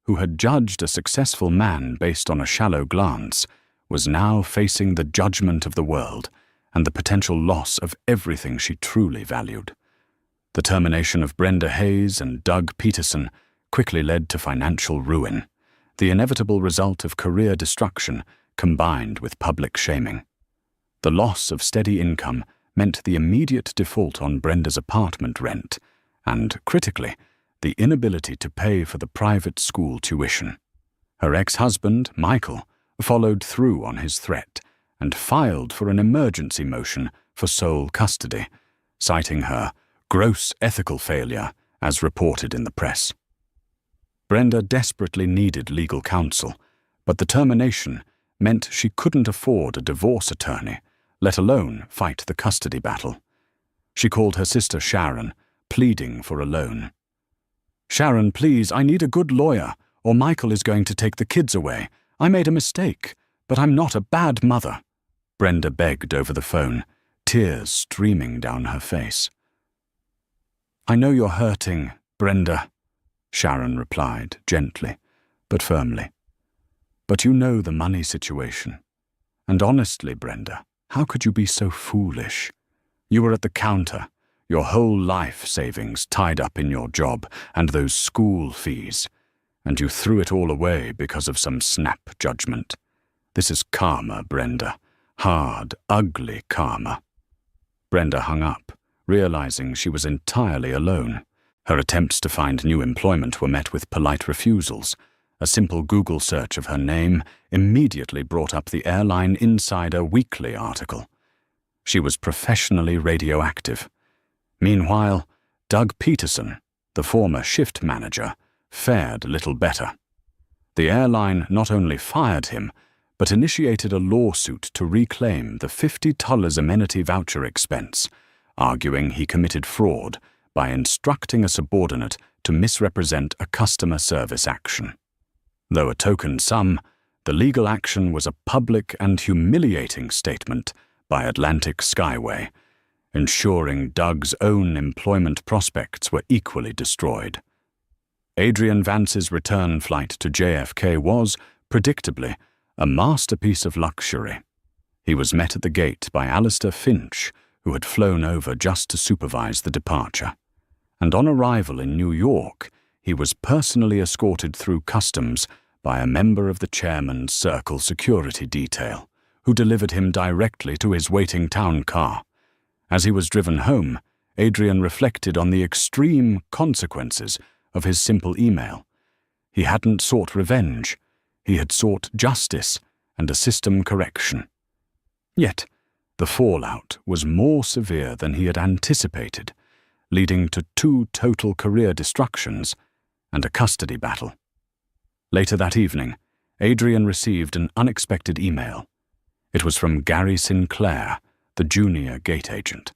who had judged a successful man based on a shallow glance, was now facing the judgment of the world and the potential loss of everything she truly valued. The termination of Brenda Hayes and Doug Peterson quickly led to financial ruin, the inevitable result of career destruction combined with public shaming. The loss of steady income meant the immediate default on Brenda's apartment rent and, critically, the inability to pay for the private school tuition. Her ex-husband, Michael, followed through on his threat and filed for an emergency motion for sole custody, citing her gross ethical failure as reported in the press. Brenda desperately needed legal counsel, but the termination meant she couldn't afford a divorce attorney, let alone fight the custody battle. She called her sister Sharon, pleading for a loan. "Sharon, please, I need a good lawyer, or Michael is going to take the kids away. I made a mistake, but I'm not a bad mother," Brenda begged over the phone, tears streaming down her face. "I know you're hurting, Brenda," Sharon replied, gently, but firmly. "But you know the money situation. And honestly, Brenda, how could you be so foolish? You were at the counter, your whole life savings tied up in your job and those school fees, and you threw it all away because of some snap judgment. This is karma, Brenda. Hard, ugly karma." Brenda hung up, realizing she was entirely alone. Her attempts to find new employment were met with polite refusals. A simple Google search of her name immediately brought up the Airline Insider Weekly article. She was professionally radioactive. Meanwhile, Doug Peterson, the former shift manager, fared little better. The airline not only fired him, but initiated a lawsuit to reclaim the $50 amenity voucher expense, arguing he committed fraud by instructing a subordinate to misrepresent a customer service action. Though a token sum, the legal action was a public and humiliating statement by Atlantic Skyway, ensuring Doug's own employment prospects were equally destroyed. Adrian Vance's return flight to JFK was, predictably, a masterpiece of luxury. He was met at the gate by Alistair Finch, who had flown over just to supervise the departure. And on arrival in New York, he was personally escorted through customs by a member of the chairman's Circle security detail, who delivered him directly to his waiting town car. As he was driven home, Adrian reflected on the extreme consequences of his simple email. He hadn't sought revenge. He had sought justice and a system correction. Yet, the fallout was more severe than he had anticipated, leading to 2 total career destructions and a custody battle. Later that evening, Adrian received an unexpected email. It was from Gary Sinclair, the junior gate agent.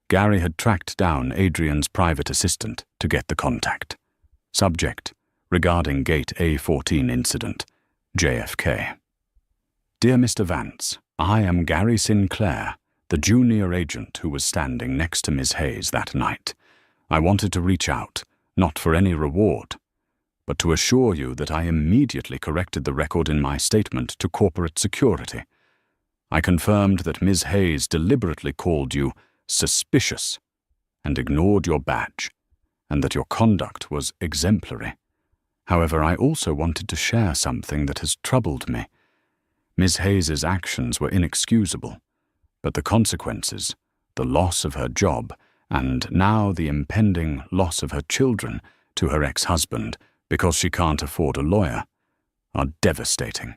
Gary had tracked down Adrian's private assistant to get the contact. Subject: regarding Gate A14 incident, JFK. "Dear Mr. Vance, I am Gary Sinclair, the junior agent who was standing next to Ms. Hayes that night. I wanted to reach out, not for any reward. but to assure you that I immediately corrected the record in my statement to corporate security. I confirmed that Ms. Hayes deliberately called you suspicious and ignored your badge, and that your conduct was exemplary. However, I also wanted to share something that has troubled me. Ms. Hayes's actions were inexcusable, but the consequences, the loss of her job, and now the impending loss of her children to her ex-husband because she can't afford a lawyer, are devastating.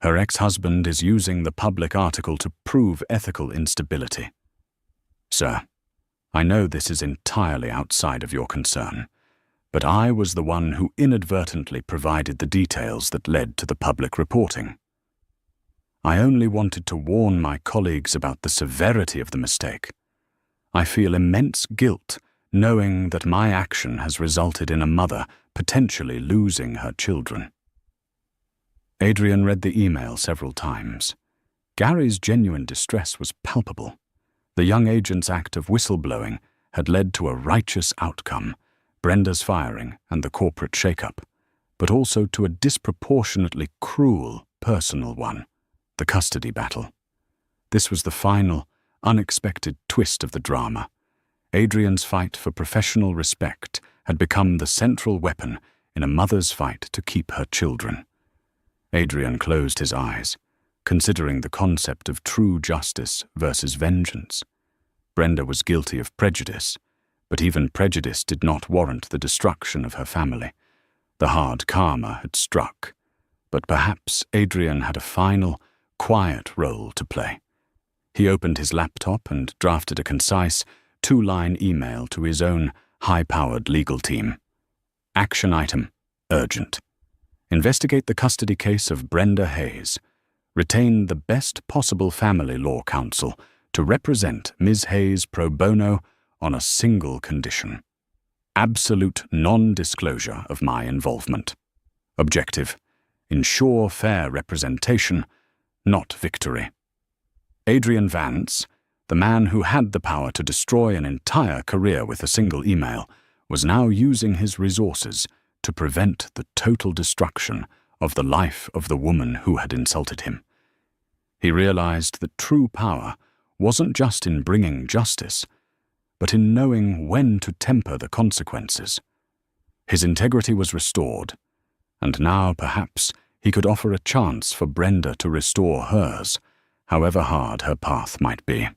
Her ex-husband is using the public article to prove ethical instability. Sir, I know this is entirely outside of your concern, but I was the one who inadvertently provided the details that led to the public reporting. I only wanted to warn my colleagues about the severity of the mistake. I feel immense guilt knowing that my action has resulted in a mother potentially losing her children. Adrian read the email several times. Gary's genuine distress was palpable. The young agent's act of whistleblowing had led to a righteous outcome, Brenda's firing and the corporate shakeup, but also to a disproportionately cruel personal one, the custody battle. This was the final, unexpected twist of the drama. Adrian's fight for professional respect had become the central weapon in a mother's fight to keep her children. Adrian closed his eyes, considering the concept of true justice versus vengeance. Brenda was guilty of prejudice, but even prejudice did not warrant the destruction of her family. The hard karma had struck, but perhaps Adrian had a final, quiet role to play. He opened his laptop and drafted a concise, 2-line email to his own high-powered legal team. Action item: urgent. Investigate the custody case of Brenda Hayes. Retain the best possible family law counsel to represent Ms. Hayes pro bono on a single condition: absolute non-disclosure of my involvement. Objective: ensure fair representation, not victory. Adrian Vance, the man who had the power to destroy an entire career with a single email, was now using his resources to prevent the total destruction of the life of the woman who had insulted him. He realized that true power wasn't just in bringing justice, but in knowing when to temper the consequences. His integrity was restored, and now perhaps he could offer a chance for Brenda to restore hers, however hard her path might be.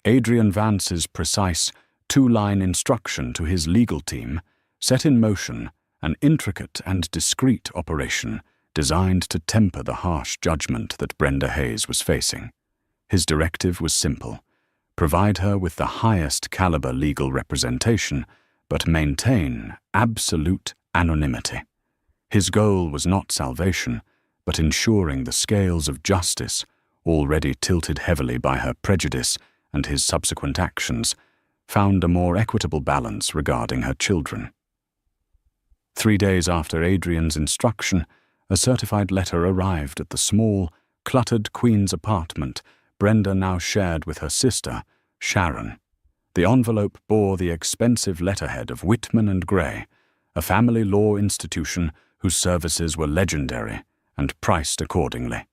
Adrian Vance's precise 2-line instruction to his legal team set in motion an intricate and discreet operation designed to temper the harsh judgment that Brenda Hayes was facing. His directive was simple: provide her with the highest caliber legal representation, but maintain absolute anonymity. His goal was not salvation, but ensuring the scales of justice, already tilted heavily by her prejudice and his subsequent actions, found a more equitable balance regarding her children. 3 days after Adrian's instruction, a certified letter arrived at the small, cluttered Queen's apartment Brenda now shared with her sister, Sharon. The envelope bore the expensive letterhead of Whitman and Gray, a family law institution whose services were legendary and priced accordingly.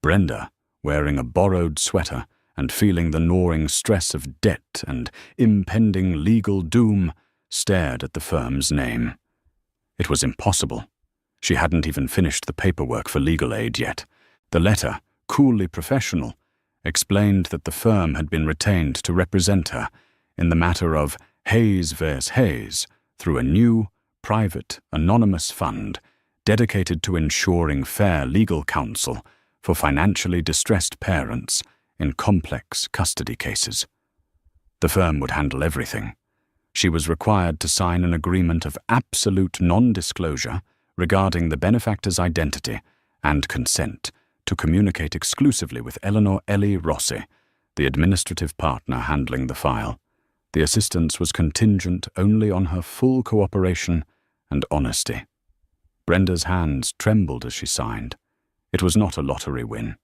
Brenda, wearing a borrowed sweater and feeling the gnawing stress of debt and impending legal doom, stared at the firm's name. It was impossible. She hadn't even finished the paperwork for legal aid yet. The letter, coolly professional, explained that the firm had been retained to represent her in the matter of Hayes vs. Hayes through a new, private, anonymous fund dedicated to ensuring fair legal counsel for financially distressed parents in complex custody cases. The firm would handle everything. She was required to sign an agreement of absolute non-disclosure regarding the benefactor's identity and consent to communicate exclusively with Eleanor Ellie Rossi, the administrative partner handling the file. The assistance was contingent only on her full cooperation and honesty. Brenda's hands trembled as she signed. It was not a lottery win.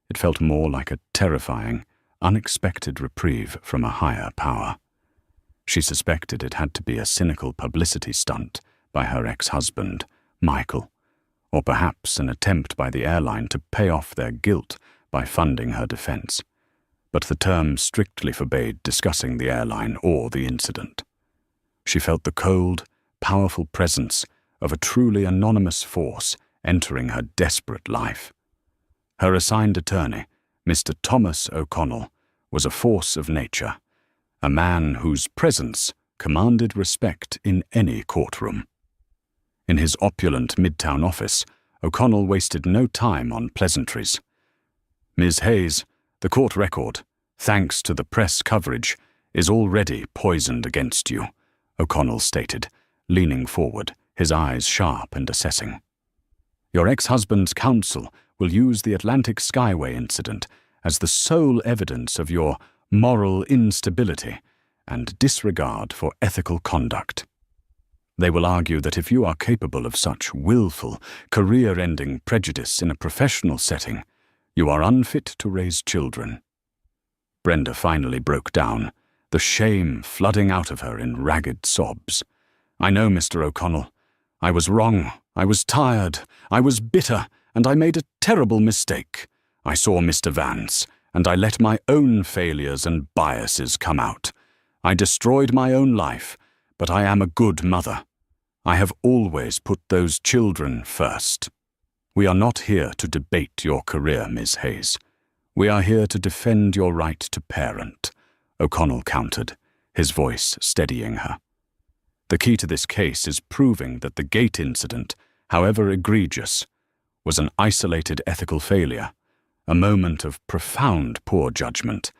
It felt more like a terrifying, unexpected reprieve from a higher power. She suspected it had to be a cynical publicity stunt by her ex-husband, Michael, or perhaps an attempt by the airline to pay off their guilt by funding her defense. But the terms strictly forbade discussing the airline or the incident. She felt the cold, powerful presence of a truly anonymous force entering her desperate life. Her assigned attorney, Mr. Thomas O'Connell, was a force of nature, a man whose presence commanded respect in any courtroom. In his opulent Midtown office, O'Connell wasted no time on pleasantries. "Ms. Hayes, the court record, thanks to the press coverage, is already poisoned against you," O'Connell stated, leaning forward, his eyes sharp and assessing. "Your ex-husband's counsel will use the Atlantic Skyway incident as the sole evidence of your moral instability and disregard for ethical conduct. They will argue that if you are capable of such willful, career-ending prejudice in a professional setting, you are unfit to raise children." Brenda finally broke down, the shame flooding out of her in ragged sobs. "I know, Mr. O'Connell. I was wrong. I was tired. I was bitter, and I made a terrible mistake. I saw Mr. Vance, and I let my own failures and biases come out. I destroyed my own life, but I am a good mother. I have always put those children first. We are not here to debate your career, Ms. Hayes. We are here to defend your right to parent," O'Connell countered, his voice steadying her. "The key to this case is proving that the gate incident, however egregious, was an isolated ethical failure, a moment of profound poor judgment,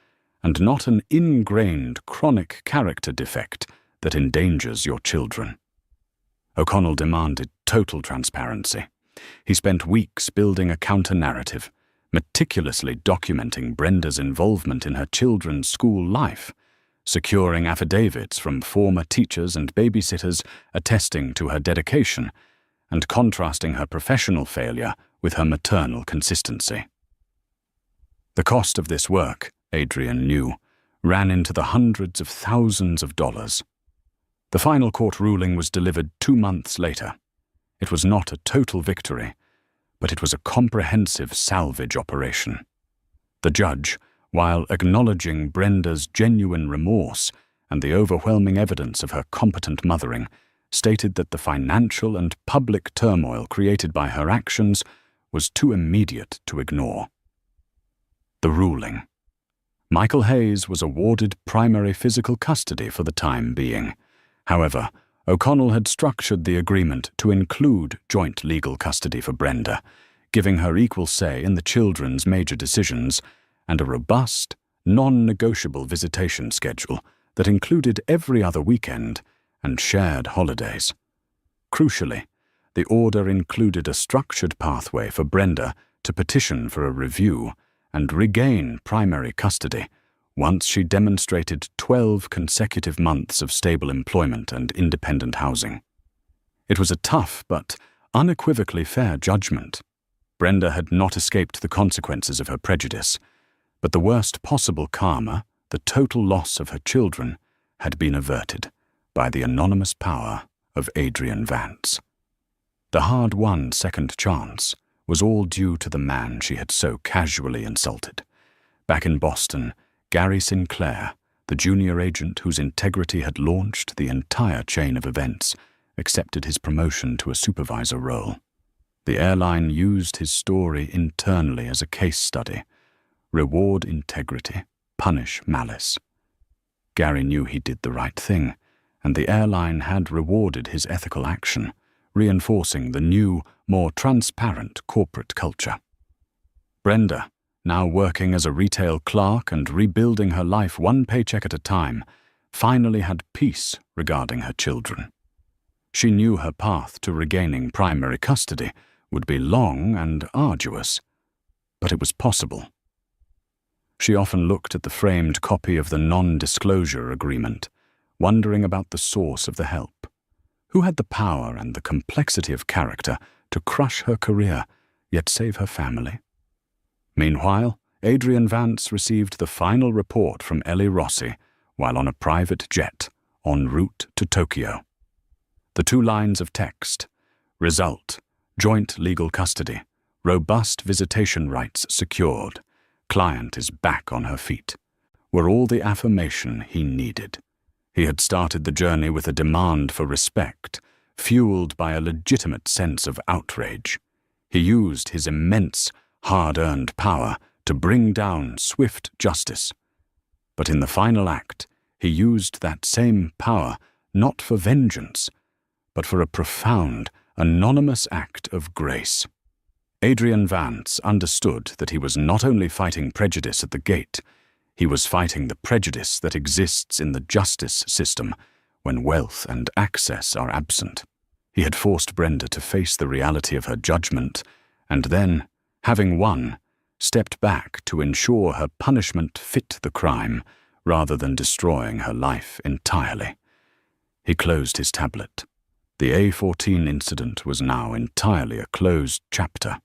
and not an ingrained chronic character defect that endangers your children." O'Connell demanded total transparency. He spent weeks building a counter-narrative, meticulously documenting Brenda's involvement in her children's school life, securing affidavits from former teachers and babysitters attesting to her dedication, and contrasting her professional failure with her maternal consistency. The cost of this work, Adrian knew, ran into the hundreds of thousands of dollars. The final court ruling was delivered 2 months later. It was not a total victory, but it was a comprehensive salvage operation. The judge, while acknowledging Brenda's genuine remorse and the overwhelming evidence of her competent mothering, stated that the financial and public turmoil created by her actions was too immediate to ignore. The ruling. Michael Hayes was awarded primary physical custody for the time being. However, O'Connell had structured the agreement to include joint legal custody for Brenda, giving her equal say in the children's major decisions, and a robust, non-negotiable visitation schedule that included every other weekend and shared holidays. Crucially, the order included a structured pathway for Brenda to petition for a review and regain primary custody once she demonstrated 12 consecutive months of stable employment and independent housing. It was a tough but unequivocally fair judgment. Brenda had not escaped the consequences of her prejudice, but the worst possible karma, the total loss of her children, had been averted by the anonymous power of Adrian Vance. The hard-won second chance was all due to the man she had so casually insulted. Back in Boston, Gary Sinclair, the junior agent whose integrity had launched the entire chain of events, accepted his promotion to a supervisor role. The airline used his story internally as a case study. Reward integrity, punish malice. Gary knew he did the right thing, and the airline had rewarded his ethical action, reinforcing the new, more transparent corporate culture. Brenda, now working as a retail clerk and rebuilding her life one paycheck at a time, finally had peace regarding her children. She knew her path to regaining primary custody would be long and arduous, but it was possible. She often looked at the framed copy of the non-disclosure agreement, wondering about the source of the help. Who had the power and the complexity of character to crush her career, yet save her family? Meanwhile, Adrian Vance received the final report from Ellie Rossi while on a private jet en route to Tokyo. The 2 lines of text. Result: joint legal custody. Robust visitation rights secured. Client is back on her feet. Were all the affirmation he needed. He had started the journey with a demand for respect, fueled by a legitimate sense of outrage. He used his immense, hard-earned power to bring down swift justice. But in the final act, he used that same power not for vengeance, but for a profound, anonymous act of grace. Adrian Vance understood that he was not only fighting prejudice at the gate, he was fighting the prejudice that exists in the justice system when wealth and access are absent. He had forced Brenda to face the reality of her judgment, and then, having won, stepped back to ensure her punishment fit the crime rather than destroying her life entirely. He closed his tablet. The A14 incident was now entirely a closed chapter.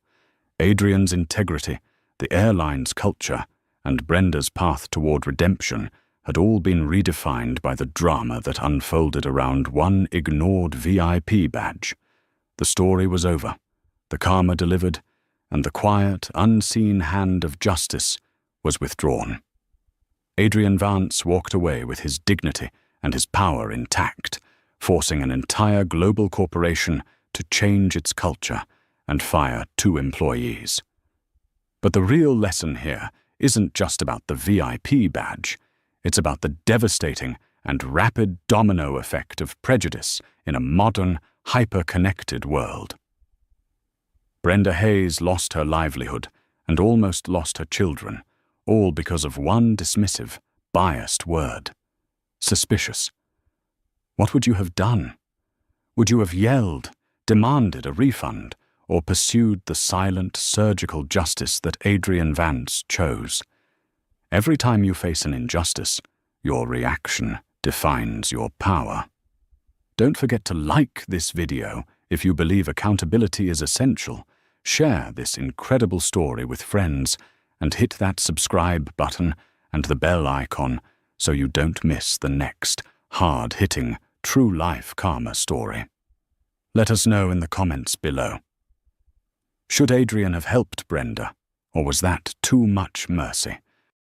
Adrian's integrity, the airline's culture, and Brenda's path toward redemption had all been redefined by the drama that unfolded around one ignored VIP badge. The story was over, the karma delivered, and the quiet, unseen hand of justice was withdrawn. Adrian Vance walked away with his dignity and his power intact, forcing an entire global corporation to change its culture and fire 2 employees. But the real lesson here isn't just about the VIP badge. It's about the devastating and rapid domino effect of prejudice in a modern, hyper-connected world. Brenda Hayes lost her livelihood and almost lost her children, all because of one dismissive, biased word. Suspicious. What would you have done? Would you have yelled, demanded a refund, or pursued the silent, surgical justice that Adrian Vance chose? Every time you face an injustice, your reaction defines your power. Don't forget to like this video if you believe accountability is essential. Share this incredible story with friends and hit that subscribe button and the bell icon so you don't miss the next hard-hitting, true-life karma story. Let us know in the comments below. Should Adrian have helped Brenda, or was that too much mercy?